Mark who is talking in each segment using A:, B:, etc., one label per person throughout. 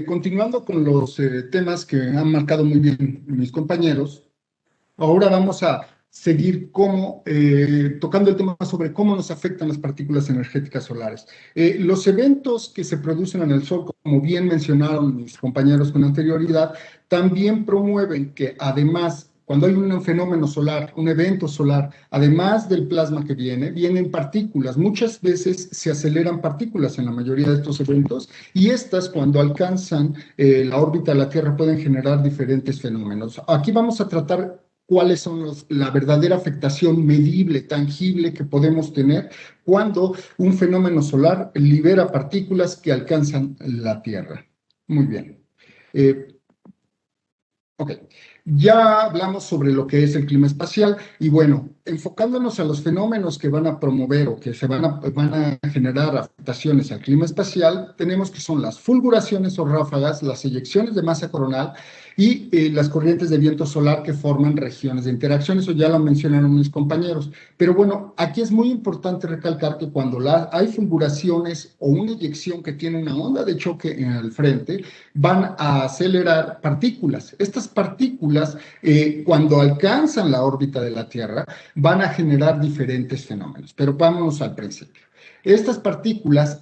A: Continuando con los temas que han marcado muy bien mis compañeros, ahora vamos a seguir tocando el tema sobre cómo nos afectan las partículas energéticas solares. Los eventos que se producen en el Sol, como bien mencionaron mis compañeros con anterioridad, también promueven que además, cuando hay un fenómeno solar, un evento solar, además del plasma que vienen partículas. Muchas veces se aceleran partículas en la mayoría de estos eventos y estas, cuando alcanzan la órbita de la Tierra, pueden generar diferentes fenómenos. Aquí vamos a tratar cuáles son la verdadera afectación medible, tangible que podemos tener cuando un fenómeno solar libera partículas que alcanzan la Tierra. Muy bien. Ok, ya hablamos sobre lo que es el clima espacial y bueno, enfocándonos a los fenómenos que van a promover o que van a generar afectaciones al clima espacial, tenemos que son las fulguraciones o ráfagas, las eyecciones de masa coronal y las corrientes de viento solar que forman regiones de interacción. Eso ya lo mencionaron mis compañeros. Pero bueno, aquí es muy importante recalcar que cuando hay fulguraciones o una eyección que tiene una onda de choque en el frente, van a acelerar partículas. Estas partículas, cuando alcanzan la órbita de la Tierra, van a generar diferentes fenómenos. Pero vámonos al principio. Estas partículas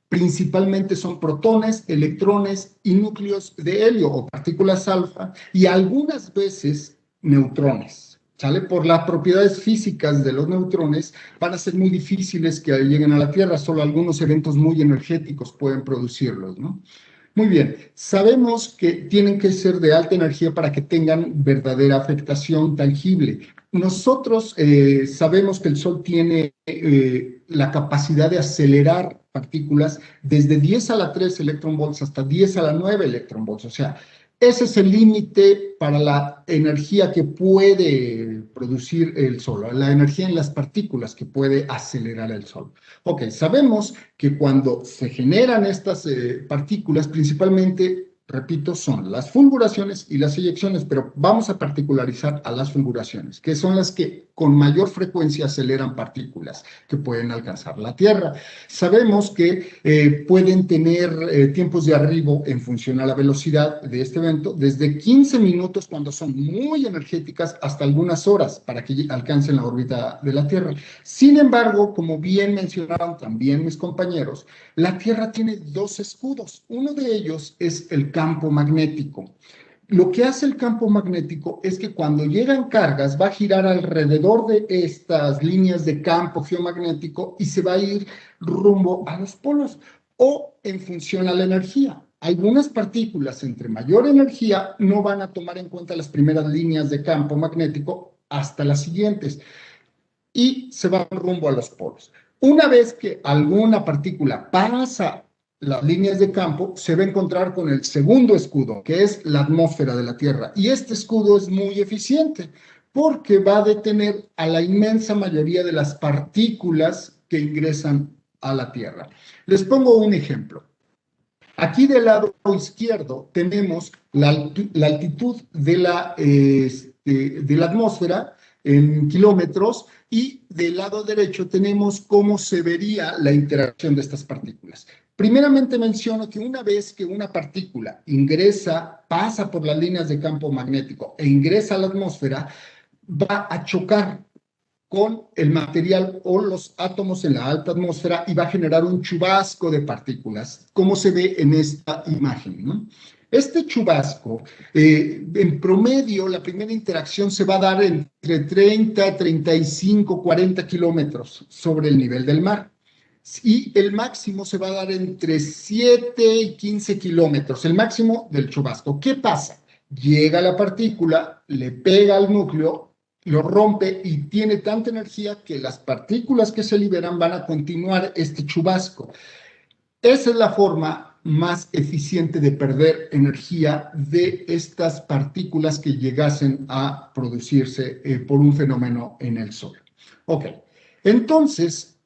A: principalmente son protones, electrones y núcleos de helio o partículas alfa y algunas veces neutrones. ¿Sale? Por las propiedades físicas de los neutrones van a ser muy difíciles que lleguen a la Tierra, solo algunos eventos muy energéticos pueden producirlos, ¿no? Muy bien, sabemos que tienen que ser de alta energía para que tengan verdadera afectación tangible. Nosotros sabemos que el Sol tiene la capacidad de acelerar partículas desde 10 a la 3 electronvolts hasta 10 a la 9 electronvolts, o sea, ese es el límite para la energía que puede producir el Sol, la energía en las partículas que puede acelerar el Sol. Ok, sabemos que cuando se generan estas partículas, principalmente, repito, son las fulguraciones y las eyecciones, pero vamos a particularizar a las fulguraciones, que son las que con mayor frecuencia aceleran partículas que pueden alcanzar la Tierra. Sabemos que pueden tener tiempos de arribo en función a la velocidad de este evento, desde 15 minutos cuando son muy energéticas hasta algunas horas para que alcancen la órbita de la Tierra. Sin embargo, como bien mencionaron también mis compañeros, la Tierra tiene dos escudos. Uno de ellos es el campo magnético. Lo que hace el campo magnético es que cuando llegan cargas va a girar alrededor de estas líneas de campo geomagnético y se va a ir rumbo a los polos o en función a la energía. Algunas partículas entre mayor energía no van a tomar en cuenta las primeras líneas de campo magnético hasta las siguientes y se van rumbo a los polos. Una vez que alguna partícula pasa las líneas de campo, se va a encontrar con el segundo escudo, que es la atmósfera de la Tierra. Y este escudo es muy eficiente porque va a detener a la inmensa mayoría de las partículas que ingresan a la Tierra. Les pongo un ejemplo. Aquí del lado izquierdo tenemos la altitud de la atmósfera en kilómetros y del lado derecho tenemos cómo se vería la interacción de estas partículas. Primeramente menciono que una vez que una partícula pasa por las líneas de campo magnético e ingresa a la atmósfera, va a chocar con el material o los átomos en la alta atmósfera y va a generar un chubasco de partículas, como se ve en esta imagen, ¿no? Este chubasco, en promedio, la primera interacción se va a dar entre 30, 35, 40 kilómetros sobre el nivel del mar. Y el máximo se va a dar entre 7 y 15 kilómetros, el máximo del chubasco. ¿Qué pasa? Llega la partícula, le pega al núcleo, lo rompe y tiene tanta energía que las partículas que se liberan van a continuar este chubasco. Esa es la forma más eficiente de perder energía de estas partículas que llegasen a producirse por un fenómeno en el Sol. Ok, entonces,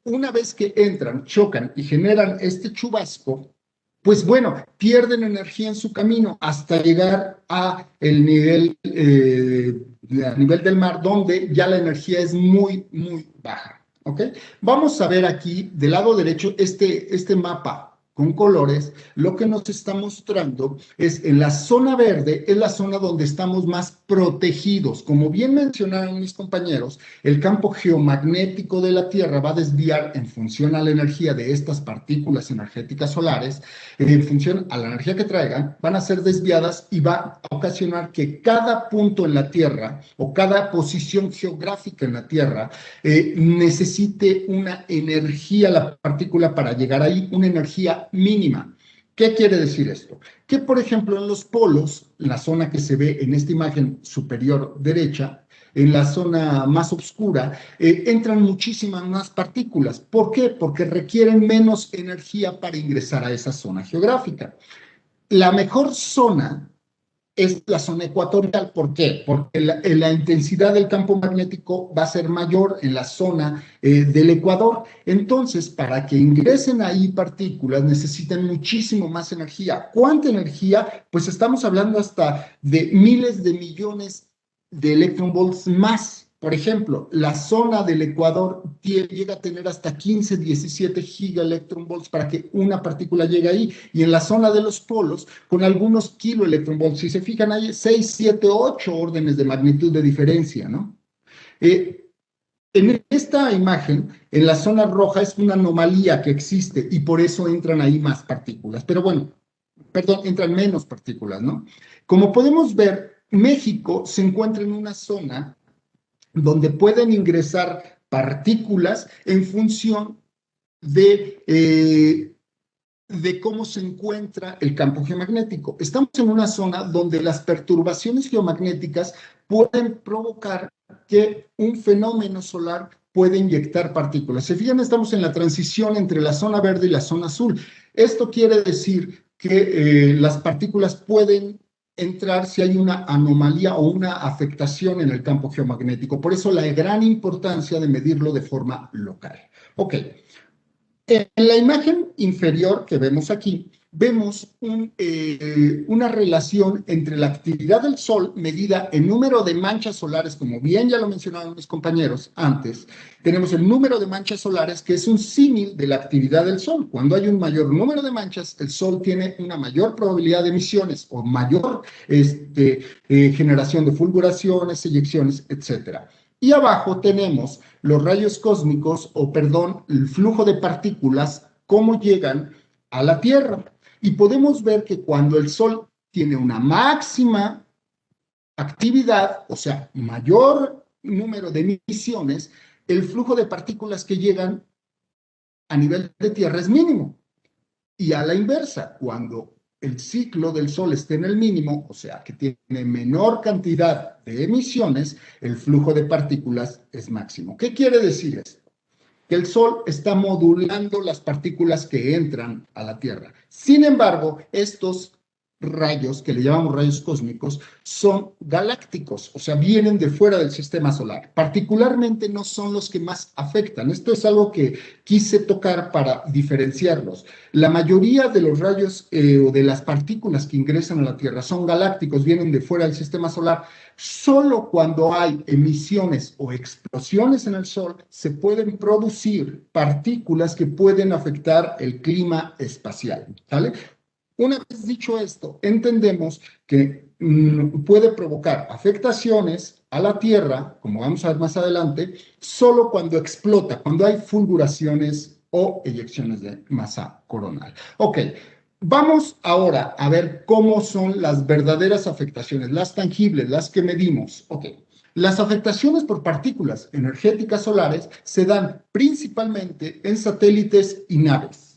A: una vez que entran, chocan y generan este chubasco, pues bueno, pierden energía en su camino hasta llegar a el nivel del mar, donde ya la energía es muy, muy baja. ¿Ok? Vamos a ver aquí del lado derecho este mapa con colores. Lo que nos está mostrando es en la zona verde, es la zona donde estamos más protegidos. Como bien mencionaron mis compañeros, el campo geomagnético de la Tierra va a desviar en función a la energía de estas partículas energéticas solares, en función a la energía que traigan, van a ser desviadas y va a ocasionar que cada punto en la Tierra o cada posición geográfica en la Tierra necesite una energía, la partícula, para llegar ahí, una energía mínima. ¿Qué quiere decir esto? Que, por ejemplo, en los polos, la zona que se ve en esta imagen superior derecha, en la zona más oscura, entran muchísimas más partículas. ¿Por qué? Porque requieren menos energía para ingresar a esa zona geográfica. La mejor zona es la zona ecuatorial. ¿Por qué? Porque la intensidad del campo magnético va a ser mayor en la zona del Ecuador. Entonces, para que ingresen ahí partículas, necesitan muchísimo más energía. ¿Cuánta energía? Pues estamos hablando hasta de miles de millones de electronvolts más. Por ejemplo, la zona del Ecuador llega a tener hasta 15, 17 gigaelectronvolts para que una partícula llegue ahí. Y en la zona de los polos, con algunos kiloelectronvolts, si se fijan, hay 6, 7, 8 órdenes de magnitud de diferencia, ¿no? En esta imagen, en la zona roja es una anomalía que existe y por eso entran ahí más partículas. Pero bueno, perdón, entran menos partículas, ¿no? Como podemos ver, México se encuentra en una zona donde pueden ingresar partículas en función de cómo se encuentra el campo geomagnético. Estamos en una zona donde las perturbaciones geomagnéticas pueden provocar que un fenómeno solar puede inyectar partículas. Se fijan, estamos en la transición entre la zona verde y la zona azul. Esto quiere decir que las partículas pueden entrar si hay una anomalía o una afectación en el campo geomagnético. Por eso la gran importancia de medirlo de forma local. Ok. En la imagen inferior que vemos aquí, vemos una relación entre la actividad del Sol medida en número de manchas solares, como bien ya lo mencionaron mis compañeros antes. Tenemos el número de manchas solares, que es un símil de la actividad del Sol. Cuando hay un mayor número de manchas, el Sol tiene una mayor probabilidad de emisiones o mayor generación de fulguraciones, eyecciones, etcétera. Y abajo tenemos los rayos cósmicos, o perdón, el flujo de partículas, cómo llegan a la Tierra. Y podemos ver que cuando el Sol tiene una máxima actividad, o sea, mayor número de emisiones, el flujo de partículas que llegan a nivel de Tierra es mínimo. Y a la inversa, cuando el ciclo del Sol esté en el mínimo, o sea, que tiene menor cantidad de emisiones, el flujo de partículas es máximo. ¿Qué quiere decir esto? Que el Sol está modulando las partículas que entran a la Tierra. Sin embargo, estos rayos, que le llamamos rayos cósmicos, son galácticos, o sea, vienen de fuera del sistema solar. Particularmente no son los que más afectan. Esto es algo que quise tocar para diferenciarlos. La mayoría de los rayos o de las partículas que ingresan a la Tierra son galácticos, vienen de fuera del sistema solar. Solo cuando hay emisiones o explosiones en el Sol se pueden producir partículas que pueden afectar el clima espacial, ¿vale? Una vez dicho esto, entendemos que puede provocar afectaciones a la Tierra, como vamos a ver más adelante, solo cuando explota, cuando hay fulguraciones o eyecciones de masa coronal. Ok, vamos ahora a ver cómo son las verdaderas afectaciones, las tangibles, las que medimos. Ok, las afectaciones por partículas energéticas solares se dan principalmente en satélites y naves.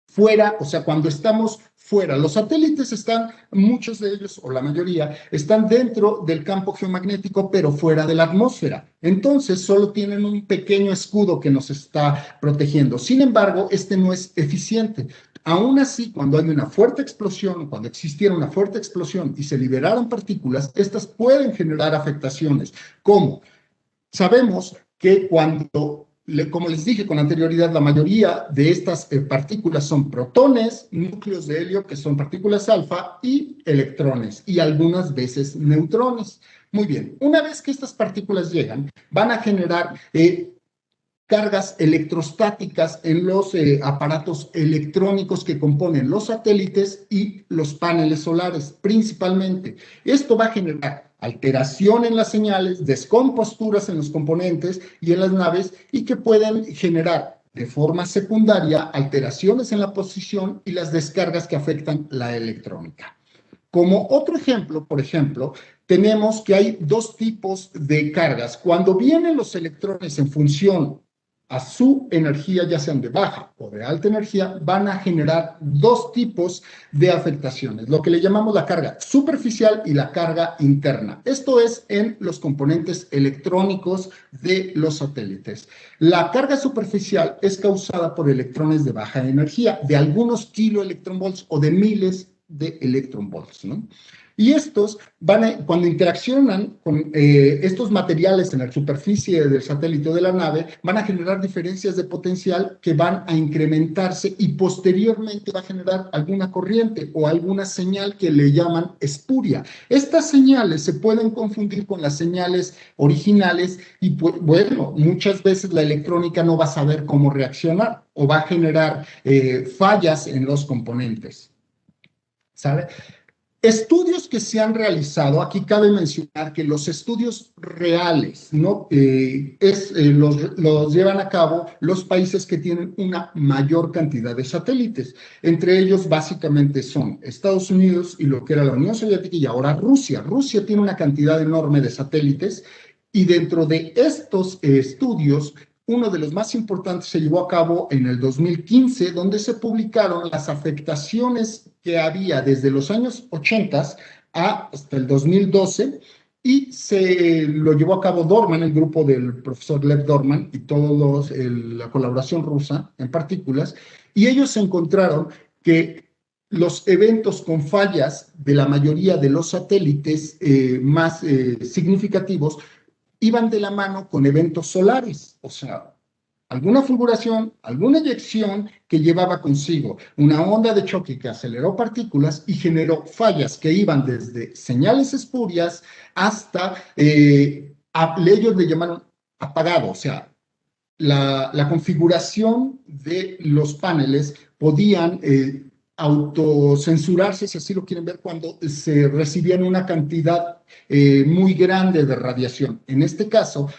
A: Fuera, o sea, cuando estamos fuera. Los satélites están, muchos de ellos, o la mayoría, están dentro del campo geomagnético, pero fuera de la atmósfera. Entonces, solo tienen un pequeño escudo que nos está protegiendo. Sin embargo, este no es eficiente. Aún así, cuando hay una fuerte explosión, cuando existiera una fuerte explosión y se liberaran partículas, estas pueden generar afectaciones. ¿Cómo? Sabemos que cuando, como les dije con anterioridad, la mayoría de estas partículas son protones, núcleos de helio, que son partículas alfa, y electrones, y algunas veces neutrones. Muy bien, una vez que estas partículas llegan, van a generar cargas electrostáticas en los aparatos electrónicos que componen los satélites y los paneles solares, principalmente. Esto va a generar alteración en las señales, descomposturas en los componentes y en las naves, y que pueden generar de forma secundaria alteraciones en la posición y las descargas que afectan la electrónica. Como otro ejemplo, por ejemplo, tenemos que hay dos tipos de cargas. Cuando vienen los electrones en función a su energía, ya sean de baja o de alta energía, van a generar dos tipos de afectaciones, lo que le llamamos la carga superficial y la carga interna. Esto es en los componentes electrónicos de los satélites. La carga superficial es causada por electrones de baja energía, de algunos kiloelectronvolts o de miles de electronvolts, ¿no? Y estos cuando interaccionan con estos materiales en la superficie del satélite o de la nave, van a generar diferencias de potencial que van a incrementarse y posteriormente va a generar alguna corriente o alguna señal que le llaman espuria. Estas señales se pueden confundir con las señales originales y, pues, bueno, muchas veces la electrónica no va a saber cómo reaccionar o va a generar fallas en los componentes. ¿Sabe? Estudios que se han realizado, aquí cabe mencionar que los estudios reales, ¿no? Los llevan a cabo los países que tienen una mayor cantidad de satélites. Entre ellos, básicamente, son Estados Unidos y lo que era la Unión Soviética y ahora Rusia. Rusia tiene una cantidad enorme de satélites y dentro de estos estudios, uno de los más importantes se llevó a cabo en el 2015, donde se publicaron las afectaciones que había desde los años 80 hasta el 2012, y se lo llevó a cabo Dorman, el grupo del profesor Lev Dorman y todos la colaboración rusa en partículas, y ellos encontraron que los eventos con fallas de la mayoría de los satélites más significativos iban de la mano con eventos solares, o sea, alguna fulguración, alguna eyección que llevaba consigo una onda de choque que aceleró partículas y generó fallas que iban desde señales espurias hasta, ellos le llamaron apagado, o sea, la configuración de los paneles podían autocensurarse, si así lo quieren ver, cuando se recibían una cantidad muy grande de radiación. En este caso,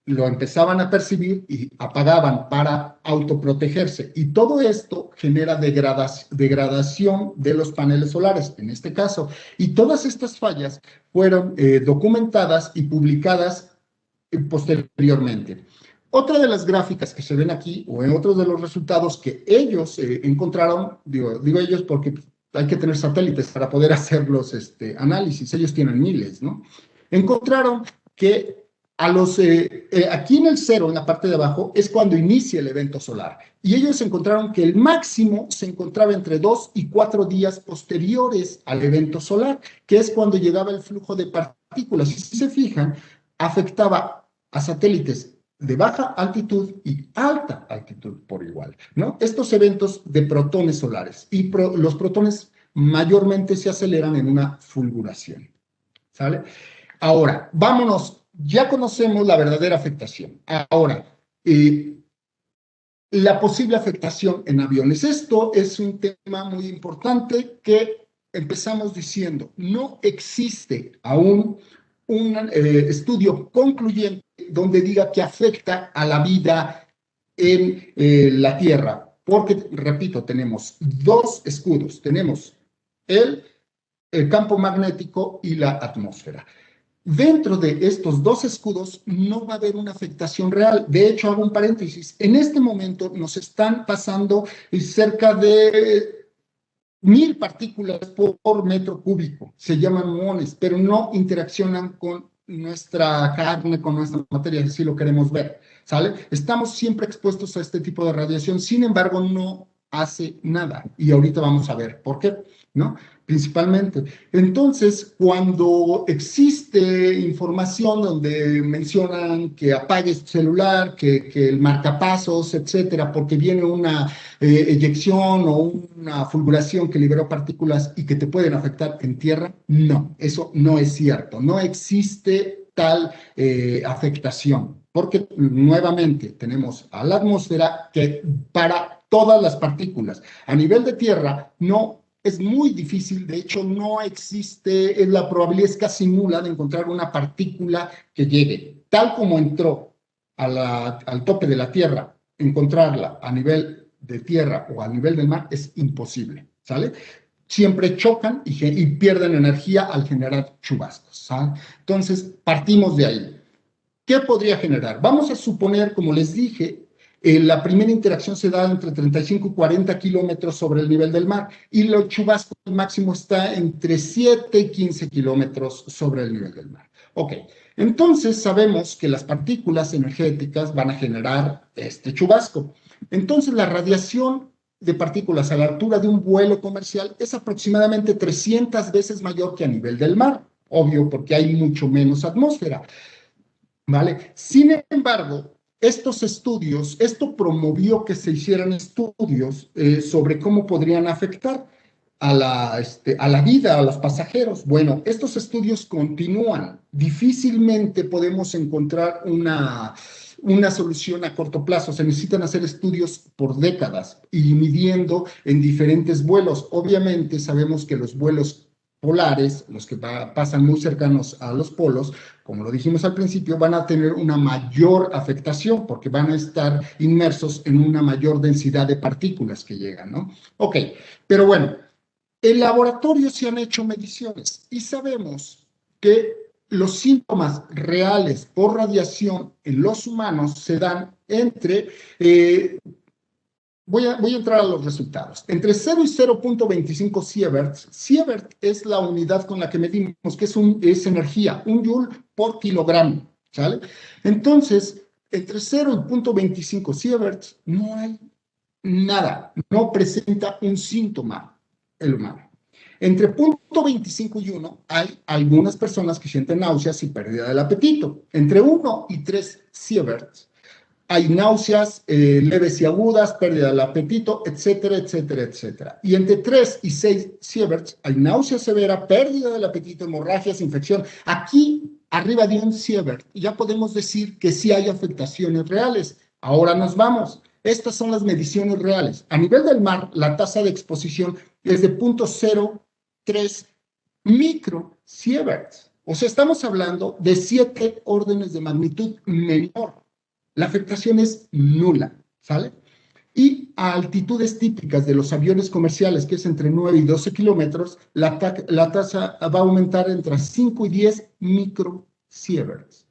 A: lo empezaban a percibir y apagaban para autoprotegerse. Y todo esto genera degradación de los paneles solares, en este caso. Y todas estas fallas fueron documentadas y publicadas posteriormente. Otra de las gráficas que se ven aquí, o en otros de los resultados que ellos encontraron, digo ellos porque hay que tener satélites para poder hacer los análisis, ellos tienen miles, ¿no? Encontraron que aquí en el cero, en la parte de abajo, es cuando inicia el evento solar. Y ellos encontraron que el máximo se encontraba entre 2 y 4 días posteriores al evento solar, que es cuando llegaba el flujo de partículas. Y si se fijan, afectaba a satélites de baja altitud y alta altitud por igual, ¿no? Estos eventos de protones solares, y los protones mayormente se aceleran en una fulguración, ¿sale? Ahora, vámonos, ya conocemos la verdadera afectación. Ahora, la posible afectación en aviones. Esto es un tema muy importante que empezamos diciendo, no existe aún un estudio concluyente donde diga que afecta a la vida en la Tierra, porque, repito, tenemos dos escudos, tenemos el campo magnético y la atmósfera. Dentro de estos dos escudos no va a haber una afectación real. De hecho, hago un paréntesis, en este momento nos están pasando cerca de 1000 partículas por metro cúbico, se llaman muones, pero no interaccionan con nuestra carne, con nuestra materia, si lo queremos ver, ¿sale? Estamos siempre expuestos a este tipo de radiación, sin embargo, no hace nada. Y ahorita vamos a ver por qué, ¿no? Principalmente. Entonces, cuando existe información donde mencionan que apagues tu celular, que el marcapasos, etcétera, porque viene una eyección o una fulguración que liberó partículas y que te pueden afectar en tierra, no, eso no es cierto. No existe tal afectación. porque nuevamente tenemos a la atmósfera que para todas las partículas. A nivel de tierra no es muy difícil, de hecho no existe, la probabilidad es casi nula de encontrar una partícula que llegue, tal como entró al tope de la tierra, encontrarla a nivel de tierra o a nivel del mar es imposible, ¿sale? Siempre chocan y pierden energía al generar chubascos, ¿sale? Entonces, partimos de ahí. ¿Qué podría generar? Vamos a suponer, como les dije, la primera interacción se da entre 35 y 40 kilómetros sobre el nivel del mar y el chubasco máximo está entre 7 y 15 kilómetros sobre el nivel del mar. Ok, entonces sabemos que las partículas energéticas van a generar este chubasco. Entonces la radiación de partículas a la altura de un vuelo comercial es aproximadamente 300 veces mayor que a nivel del mar. Obvio, porque hay mucho menos atmósfera. ¿Vale? Sin embargo, estos estudios, esto promovió que se hicieran estudios sobre cómo podrían afectar a la vida, a los pasajeros. Bueno, estos estudios continúan. Difícilmente podemos encontrar una solución a corto plazo. Se necesitan hacer estudios por décadas y midiendo en diferentes vuelos. Obviamente sabemos que los vuelos polares, los que pasan muy cercanos a los polos, como lo dijimos al principio, van a tener una mayor afectación porque van a estar inmersos en una mayor densidad de partículas que llegan, ¿no? Ok, pero bueno, en laboratorio se han hecho mediciones y sabemos que los síntomas reales por radiación en los humanos se dan entre voy a entrar a los resultados. Entre 0 y 0.25 sieverts, sievert es la unidad con la que medimos, que es energía, un joule por kilogramo, ¿sale? Entonces, entre 0 y 0.25 sieverts no hay nada, no presenta un síntoma el humano. Entre 0.25 y 1 hay algunas personas que sienten náuseas y pérdida del apetito. Entre 1 y 3 sieverts hay náuseas leves y agudas, pérdida del apetito, etcétera, etcétera, etcétera. Y entre 3 y 6 sieverts hay náusea severa, pérdida del apetito, hemorragias, infección. Aquí, arriba de un sievert, ya podemos decir que sí hay afectaciones reales. Ahora nos vamos. Estas son las mediciones reales. A nivel del mar, la tasa de exposición es de 0.03 microsieverts. O sea, estamos hablando de 7 órdenes de magnitud menor. La afectación es nula, ¿sale? Y a altitudes típicas de los aviones comerciales, que es entre 9 y 12 kilómetros, la tasa va a aumentar entre 5 y 10 microsieverts.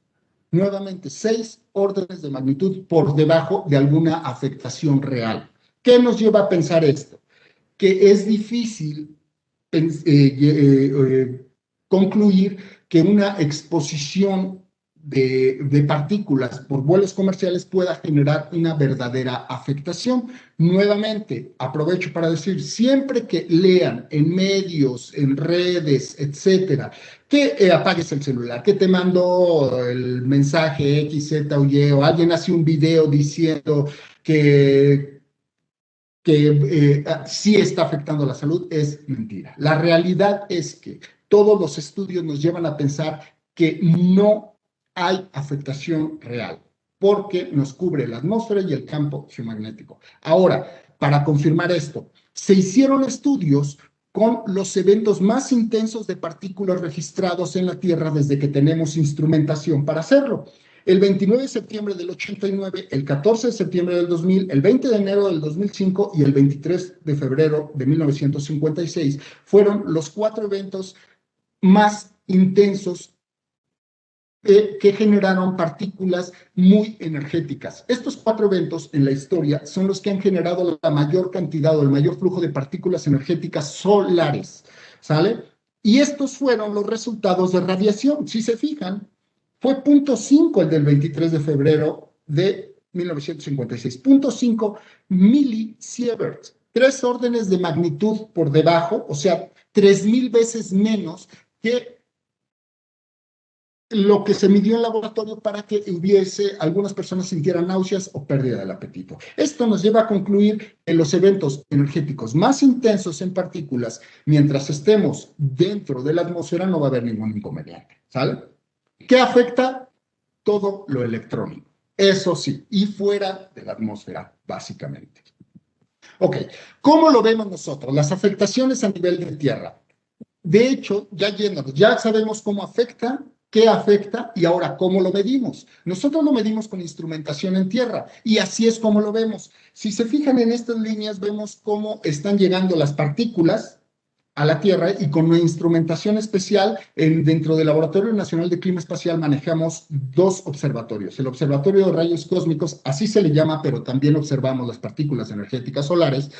A: Nuevamente, 6 órdenes de magnitud por debajo de alguna afectación real. ¿Qué nos lleva a pensar esto? Que es difícil concluir que una exposición de partículas por vuelos comerciales pueda generar una verdadera afectación. Nuevamente, aprovecho para decir, siempre que lean en medios, en redes, etcétera, que apagues el celular, que te mandó el mensaje X, Z o Y, o alguien hace un video diciendo que sí está afectando la salud, es mentira. La realidad es que todos los estudios nos llevan a pensar que no hay afectación real, porque nos cubre la atmósfera y el campo geomagnético. Ahora, para confirmar esto, se hicieron estudios con los eventos más intensos de partículas registrados en la Tierra desde que tenemos instrumentación para hacerlo. El 29 de septiembre del 89, el 14 de septiembre del 2000, el 20 de enero del 2005 y el 23 de febrero de 1956 fueron los 4 eventos más intensos que generaron partículas muy energéticas. Estos 4 eventos en la historia son los que han generado la mayor cantidad o el mayor flujo de partículas energéticas solares, ¿sale? Y estos fueron los resultados de radiación. Si se fijan, fue 0.5 el del 23 de febrero de 1956, 0.5 milisieverts, 3 órdenes de magnitud por debajo, o sea, 3,000 veces menos que lo que se midió en laboratorio para que algunas personas sintieran náuseas o pérdida del apetito. Esto nos lleva a concluir que los eventos energéticos más intensos en partículas, mientras estemos dentro de la atmósfera, no va a haber ningún inconveniente, ¿sale? ¿Qué afecta? Todo lo electrónico. Eso sí, y fuera de la atmósfera, básicamente. Ok, ¿cómo lo vemos nosotros? Las afectaciones a nivel de tierra. De hecho, ya sabemos cómo afecta, qué afecta y ahora cómo lo medimos. Nosotros lo medimos con instrumentación en tierra y así es como lo vemos. Si se fijan en estas líneas, vemos cómo están llegando las partículas a la Tierra y con una instrumentación especial dentro del Laboratorio Nacional de Clima Espacial manejamos dos observatorios. El Observatorio de Rayos Cósmicos, así se le llama, pero también observamos las partículas energéticas solares,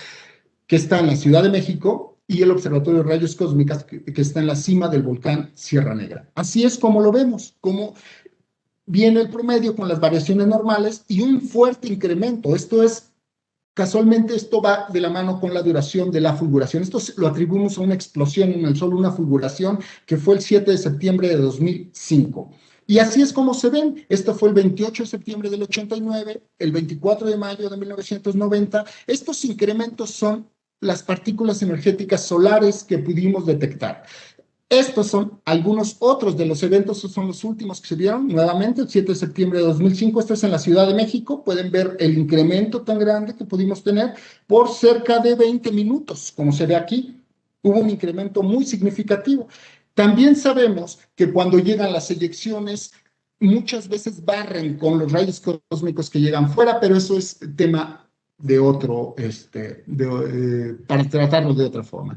A: que está en la Ciudad de México, y el Observatorio de Rayos Cósmicos, que está en la cima del volcán Sierra Negra. Así es como lo vemos, como viene el promedio con las variaciones normales y un fuerte incremento. Casualmente esto va de la mano con la duración de la fulguración. Esto lo atribuimos a una explosión en el Sol, una fulguración que fue el 7 de septiembre de 2005. Y así es como se ven. Esto fue el 28 de septiembre del 89, el 24 de mayo de 1990. Estos incrementos son las partículas energéticas solares que pudimos detectar. Estos son algunos otros de los eventos, son los últimos que se dieron, nuevamente el 7 de septiembre de 2005, esto es en la Ciudad de México, pueden ver el incremento tan grande que pudimos tener por cerca de 20 minutos, como se ve aquí, hubo un incremento muy significativo. También sabemos que cuando llegan las eyecciones, muchas veces barren con los rayos cósmicos que llegan fuera, pero eso es tema de otro, para tratarlo de otra forma.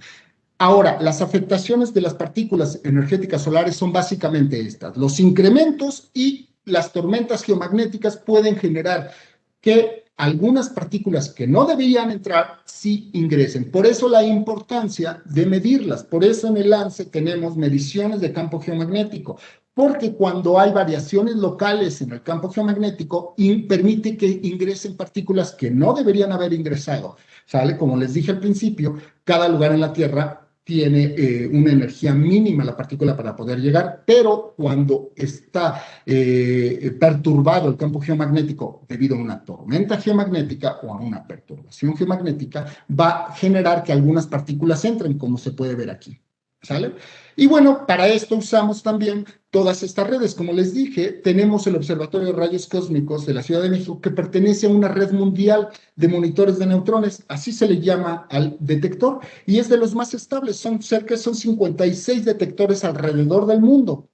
A: Ahora, las afectaciones de las partículas energéticas solares son básicamente estas. Los incrementos y las tormentas geomagnéticas pueden generar que algunas partículas que no deberían entrar sí ingresen. Por eso la importancia de medirlas. Por eso en el LANCE tenemos mediciones de campo geomagnético. Porque cuando hay variaciones locales en el campo geomagnético, permite que ingresen partículas que no deberían haber ingresado. ¿Sale? Como les dije al principio, cada lugar en la Tierra tiene una energía mínima la partícula para poder llegar, pero cuando está perturbado el campo geomagnético debido a una tormenta geomagnética o a una perturbación geomagnética, va a generar que algunas partículas entren, como se puede ver aquí. ¿Sale? Y bueno, para esto usamos también todas estas redes. Como les dije, tenemos el Observatorio de Rayos Cósmicos de la Ciudad de México, que pertenece a una red mundial de monitores de neutrones, así se le llama al detector, y es de los más estables, son 56 detectores alrededor del mundo,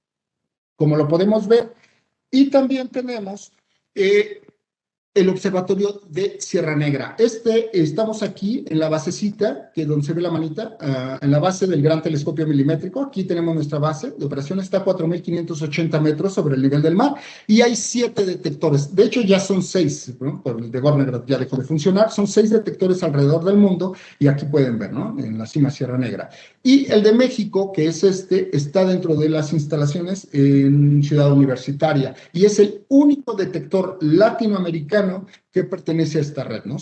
A: como lo podemos ver. Y también tenemos el Observatorio de Sierra Negra. Estamos aquí en la basecita, que donde se ve la manita, en la base del Gran Telescopio Milimétrico. Aquí tenemos nuestra base de operación, está a 4.580 metros sobre el nivel del mar, y hay 7 detectores. De hecho, ya son 6, ¿no? Por el de Gorner ya dejó de funcionar. Son 6 detectores alrededor del mundo, y aquí pueden ver, ¿no? En la cima Sierra Negra. Y el de México, que es está dentro de las instalaciones en Ciudad Universitaria, y es el único detector latinoamericano que pertenece a esta red, ¿no?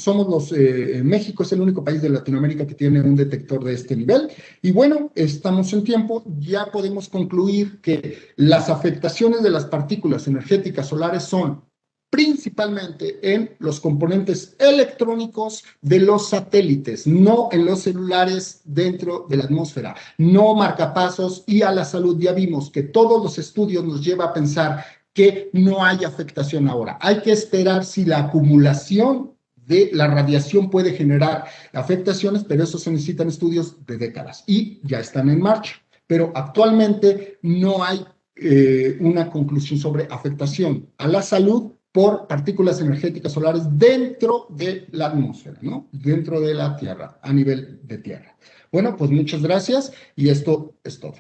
A: México es el único país de Latinoamérica que tiene un detector de este nivel. Y bueno, estamos en tiempo, ya podemos concluir que las afectaciones de las partículas energéticas solares son principalmente en los componentes electrónicos de los satélites, no en los celulares dentro de la atmósfera, no marcapasos, y a la salud ya vimos que todos los estudios nos lleva a pensar que no hay afectación ahora. Hay que esperar si la acumulación de la radiación puede generar afectaciones, pero eso se necesitan estudios de décadas y ya están en marcha. Pero actualmente no hay una conclusión sobre afectación a la salud por partículas energéticas solares dentro de la atmósfera, ¿no? Dentro de la Tierra, a nivel de Tierra. Bueno, pues muchas gracias y esto es todo.